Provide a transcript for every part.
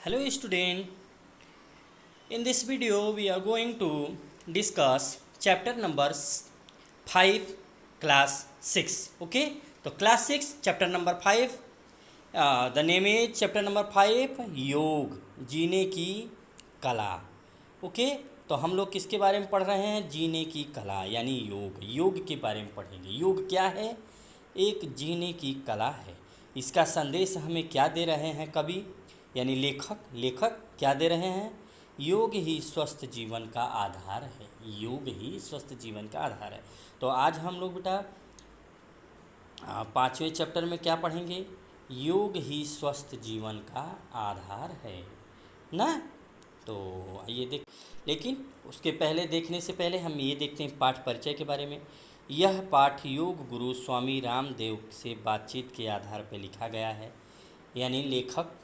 Hello student, in this video we are going to discuss chapter number 5 class 6. Okay, तो class 6 chapter number 5, the name is chapter number 5 योग जीने की कला. Okay, तो हम लोग किसके बारे में पढ़ रहे हैं? जीने की कला यानी योग के बारे में पढ़ेंगे. योग क्या है? एक जीने की कला है. इसका संदेश हमें क्या दे रहे हैं कवि यानी लेखक क्या दे रहे हैं? योग ही स्वस्थ जीवन का आधार है. योग ही स्वस्थ जीवन का आधार है. तो आज हम लोग बेटा 5वें चैप्टर में क्या पढ़ेंगे? योग ही स्वस्थ जीवन का आधार है ना. तो आइए देख, लेकिन उसके पहले देखने से पहले हम ये देखते हैं पाठ परिचय के बारे में. यह पाठ योग गुरु स्वामी रामदेव से बातचीत के आधार पर लिखा गया है. यानी लेखक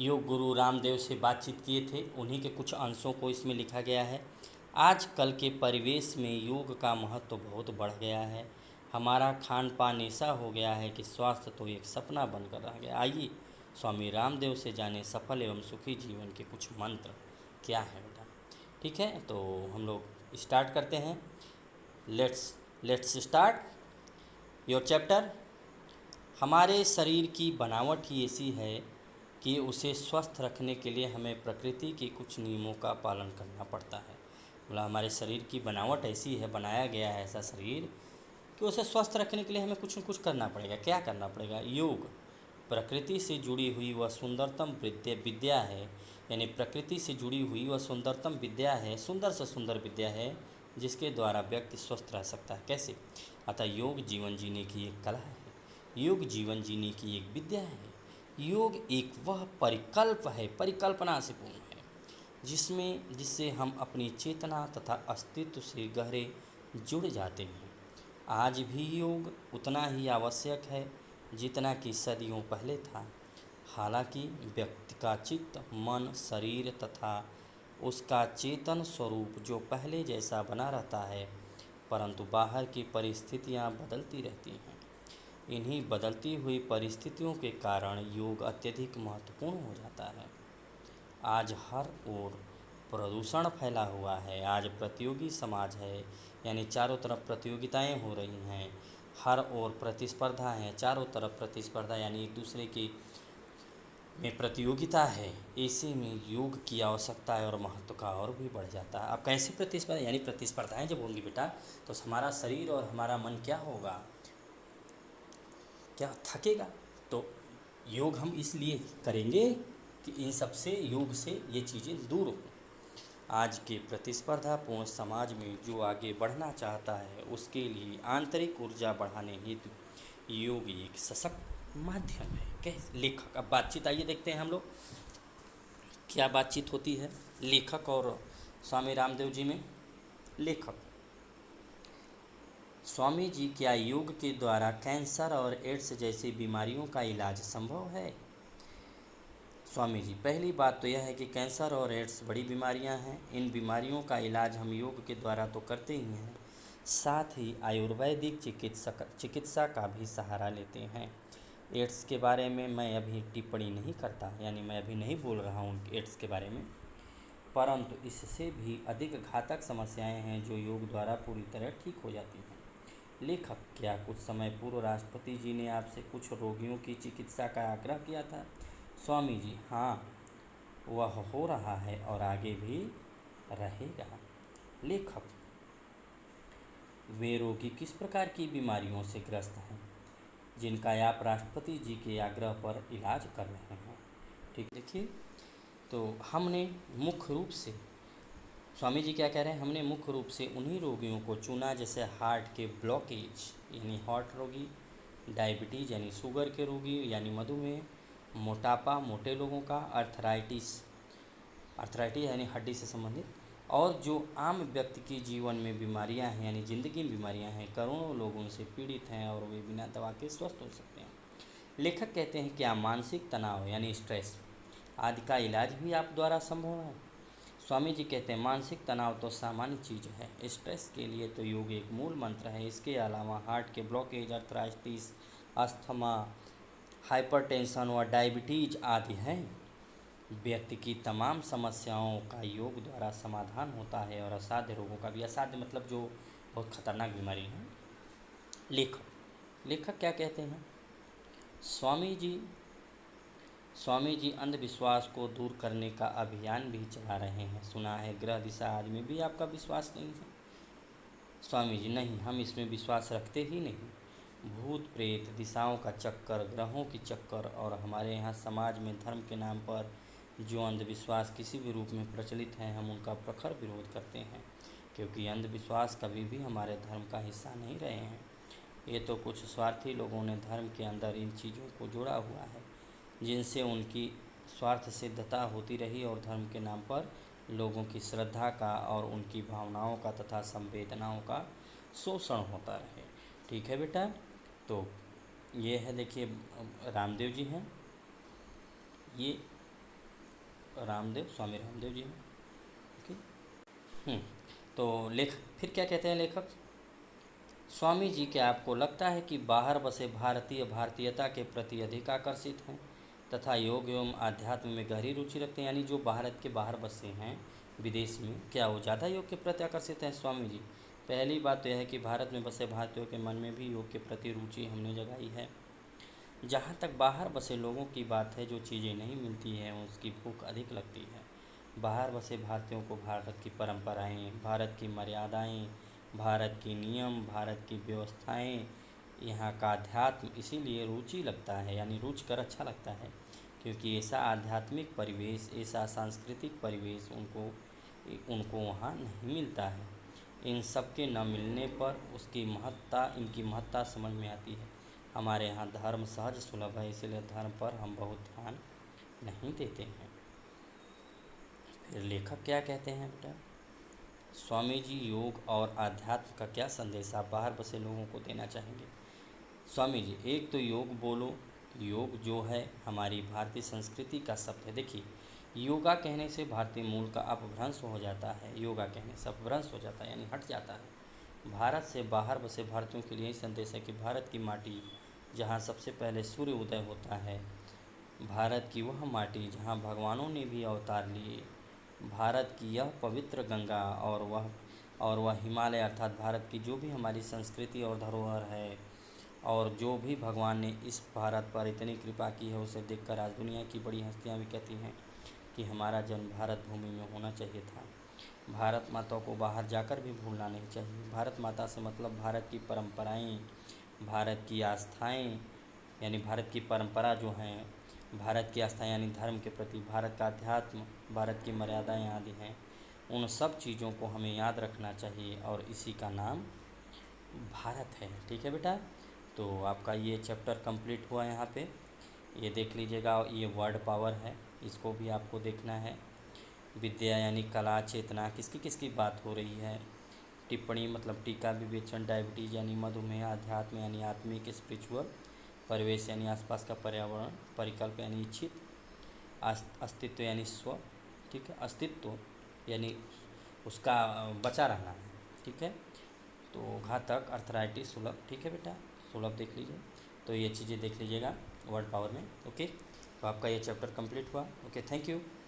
योग गुरु रामदेव से बातचीत किए थे, उन्हीं के कुछ अंशों को इसमें लिखा गया है. आजकल के परिवेश में योग का महत्व बहुत बढ़ गया है. हमारा खान पान ऐसा हो गया है कि स्वास्थ्य तो एक सपना बनकर रह गया. आइए स्वामी रामदेव से जाने सफल एवं सुखी जीवन के कुछ मंत्र क्या है बेटा. ठीक है, तो हम लोग स्टार्ट करते हैं. Let's start your chapter. हमारे शरीर की बनावट ही ऐसी है कि उसे स्वस्थ रखने के लिए हमें प्रकृति के कुछ नियमों का पालन करना पड़ता है. मतलब हमारे शरीर की बनावट ऐसी है, बनाया गया है ऐसा शरीर कि उसे स्वस्थ रखने के लिए हमें कुछ न कुछ करना पड़ेगा. क्या करना पड़ेगा? योग प्रकृति से जुड़ी हुई वह सुंदरतम विद्या है. यानी प्रकृति से जुड़ी हुई वह सुंदरतम विद्या है, सुंदर से सुंदर विद्या है जिसके द्वारा व्यक्ति स्वस्थ रह सकता है. कैसे? अतः योग जीवन जीने की एक कला है. योग जीवन जीने की एक विद्या है. योग एक वह परिकल्प है, परिकल्पना से पूर्ण है, जिससे हम अपनी चेतना तथा अस्तित्व से गहरे जुड़ जाते हैं. आज भी योग उतना ही आवश्यक है जितना कि सदियों पहले था. हालांकि व्यक्ति का चित्त, मन, शरीर तथा उसका चेतन स्वरूप जो पहले जैसा बना रहता है, परंतु बाहर की परिस्थितियां बदलती रहती हैं. इन्हीं बदलती हुई परिस्थितियों के कारण योग अत्यधिक महत्वपूर्ण हो जाता है. आज हर ओर प्रदूषण फैला हुआ है. आज प्रतियोगी समाज है, यानी चारों तरफ प्रतियोगिताएं हो रही हैं. हर ओर प्रतिस्पर्धा है, चारों तरफ प्रतिस्पर्धा यानी एक दूसरे की में प्रतियोगिता है. ऐसे में योग की आवश्यकता है और महत्व का और भी बढ़ जाता है. अब कैसे प्रतिस्पर्धा? यानी प्रतिस्पर्धाएं जब होंगी बेटा तो हमारा शरीर और हमारा मन क्या होगा? क्या थकेगा. तो योग हम इसलिए करेंगे कि इन सब से, योग से ये चीज़ें दूर हो. आज के प्रतिस्पर्धापूर्ण समाज में जो आगे बढ़ना चाहता है उसके लिए आंतरिक ऊर्जा बढ़ाने हेतु योग एक सशक्त माध्यम है. कैसे? लेखक, अब बातचीत आइए देखते हैं हम लोग क्या बातचीत होती है लेखक और स्वामी रामदेव जी में. लेखक: स्वामी जी, क्या योग के द्वारा कैंसर और एड्स जैसी बीमारियों का इलाज संभव है? स्वामी जी: पहली बात तो यह है कि कैंसर और एड्स बड़ी बीमारियां हैं. इन बीमारियों का इलाज हम योग के द्वारा तो करते ही हैं, साथ ही आयुर्वेदिक चिकित्सा का भी सहारा लेते हैं. एड्स के बारे में मैं अभी टिप्पणी नहीं करता, यानी मैं अभी नहीं बोल रहा हूँ एड्स के बारे में, परंतु इससे भी अधिक घातक समस्याएं हैं जो योग द्वारा पूरी तरह ठीक हो जाती हैं. लेखक: क्या कुछ समय पूर्व राष्ट्रपति जी ने आपसे कुछ रोगियों की चिकित्सा का आग्रह किया था? स्वामी जी: हाँ, वह हो रहा है और आगे भी रहेगा. लेखक: वे रोगी किस प्रकार की बीमारियों से ग्रस्त हैं जिनका आप राष्ट्रपति जी के आग्रह पर इलाज कर रहे हैं? ठीक, देखिए, तो हमने मुख्य रूप से, स्वामी जी क्या कह रहे हैं, हमने मुख्य रूप से उन्हीं रोगियों को चुना जैसे हार्ट के ब्लॉकेज यानी हार्ट रोगी, डायबिटीज़ यानी शुगर के रोगी यानी मधुमेह, मोटापा मोटे लोगों का, अर्थराइटिस यानी हड्डी से संबंधित, और जो आम व्यक्ति के जीवन में बीमारियां हैं यानी ज़िंदगी में बीमारियां हैं, करोड़ों लोग उनसे पीड़ित हैं और वे बिना दवा के स्वस्थ हो सकते हैं. लेखक कहते हैं, क्या मानसिक तनाव यानी स्ट्रेस आदि का इलाज भी आप द्वारा संभव है? स्वामी जी कहते हैं, मानसिक तनाव तो सामान्य चीज़ है, स्ट्रेस के लिए तो योग एक मूल मंत्र है. इसके अलावा हार्ट के ब्लॉकेज, अस्थमा, हाइपरटेंशन व डायबिटीज आदि हैं व्यक्ति की तमाम समस्याओं का योग द्वारा समाधान होता है और असाध्य रोगों का भी। असाध्य मतलब जो बहुत खतरनाक बीमारी है। लेखक लेखक क्या कहते हैं? स्वामी जी स्वामी जी अंधविश्वास को दूर करने का अभियान भी चला रहे हैं। सुना है ग्रह दिशा आदि में भी आपका विश्वास नहीं है। स्वामी जी नहीं, हम इसमें विश्वास रखते ही नहीं। भूत प्रेत, दिशाओं का चक्कर, ग्रहों की चक्कर और हमारे यहाँ समाज में धर्म के नाम पर जो अंधविश्वास किसी भी रूप में प्रचलित हैं, हम उनका प्रखर विरोध करते हैं, क्योंकि अंधविश्वास कभी भी हमारे धर्म का हिस्सा नहीं रहे हैं। ये तो कुछ स्वार्थी लोगों ने धर्म के अंदर इन चीज़ों को जोड़ा हुआ है, जिनसे उनकी स्वार्थ सिद्धता होती रही और धर्म के नाम पर लोगों की श्रद्धा का और उनकी भावनाओं का तथा संवेदनाओं का शोषण होता रहे। ठीक है बेटा, तो ये है, देखिए रामदेव जी हैं, ये रामदेव, स्वामी रामदेव जी हैं। ओके। तो फिर क्या कहते हैं लेखक? स्वामी जी, क्या आपको लगता है कि बाहर बसे भारतीय भारतीयता के प्रति अधिक आकर्षित हैं तथा योग एवं आध्यात्म में गहरी रुचि रखते हैं? यानी जो भारत के बाहर बसे हैं विदेश में, क्या वो ज़्यादा योग के प्रति आकर्षित हैं? स्वामी जी, पहली बात तो यह है कि भारत में बसे भारतीयों के मन में भी योग के प्रति रुचि हमने जगाई है। जहाँ तक बाहर बसे लोगों की बात है, जो चीज़ें नहीं मिलती हैं उसकी भूख अधिक लगती है। बाहर बसे भारतीयों को भारत की परंपराएं, भारत की मर्यादाएं, भारत के नियम, भारत की व्यवस्थाएं, यहाँ का अध्यात्म इसीलिए रुचि लगता है, यानी रुचिकर अच्छा लगता है, क्योंकि ऐसा आध्यात्मिक परिवेश, ऐसा सांस्कृतिक परिवेश उनको वहाँ नहीं मिलता है। इन सब के न मिलने पर इनकी महत्ता समझ में आती है। हमारे यहाँ धर्म सहज सुलभ है, इसलिए धर्म पर हम बहुत ध्यान नहीं देते हैं। फिर लेखक क्या कहते हैं बेटा? स्वामी जी, योग और आध्यात्म का क्या संदेश आप बाहर बसे लोगों को देना चाहेंगे? स्वामी जी, एक तो योग बोलो। योग जो है हमारी भारतीय संस्कृति का शब्द है। देखिए, योगा कहने से भारतीय मूल का अपभ्रंश हो जाता है। योगा कहने से अपभ्रंश हो जाता है, यानी हट जाता है। भारत से बाहर बसे भारतीयों के लिए यही संदेश है कि भारत की माटी जहाँ सबसे पहले सूर्य उदय होता है, भारत की वह माटी जहाँ भगवानों ने भी अवतार लिए, भारत की यह पवित्र गंगा और वह हिमालय, अर्थात भारत की जो भी हमारी संस्कृति और धरोहर है, और जो भी भगवान ने इस भारत पर इतनी कृपा की है, उसे देखकर आज दुनिया की बड़ी हस्तियाँ भी कहती हैं कि हमारा जन्म भारत भूमि में होना चाहिए था। भारत माता को बाहर जाकर भी भूलना नहीं चाहिए। भारत माता से मतलब भारत की परंपराएं, भारत की आस्थाएं, यानी भारत की परंपरा जो हैं, भारत की आस्था यानी धर्म के प्रति, भारत का अध्यात्म, भारत की मर्यादाएं आदि हैं, उन सब चीज़ों को हमें याद रखना चाहिए और इसी का नाम भारत है। ठीक है बेटा, तो आपका ये चैप्टर कंप्लीट हुआ। यहाँ पे ये देख लीजिएगा, ये वर्ड पावर है, इसको भी आपको देखना है। विद्या यानी कला, चेतना, किसकी किसकी बात हो रही है। टिप्पणी मतलब टीका, विवेचन, डायबिटीज यानी मधुमेह, अध्यात्म यानी आत्मिक स्पिरिचुअल, परिवेश यानी आसपास का पर्यावरण, परिकल्प यानी इच्छित, अस्तित्व यानी स्व, ठीक है, अस्तित्व यानी उसका बचा रहना है। ठीक है, तो घातक, अर्थराइटिस, सुलभ। ठीक है बेटा, सुलभ देख लीजिए, तो ये चीज़ें देख लीजिएगा वर्ड पावर में। ओके, तो आपका ये चैप्टर कंप्लीट हुआ। Okay, thank you.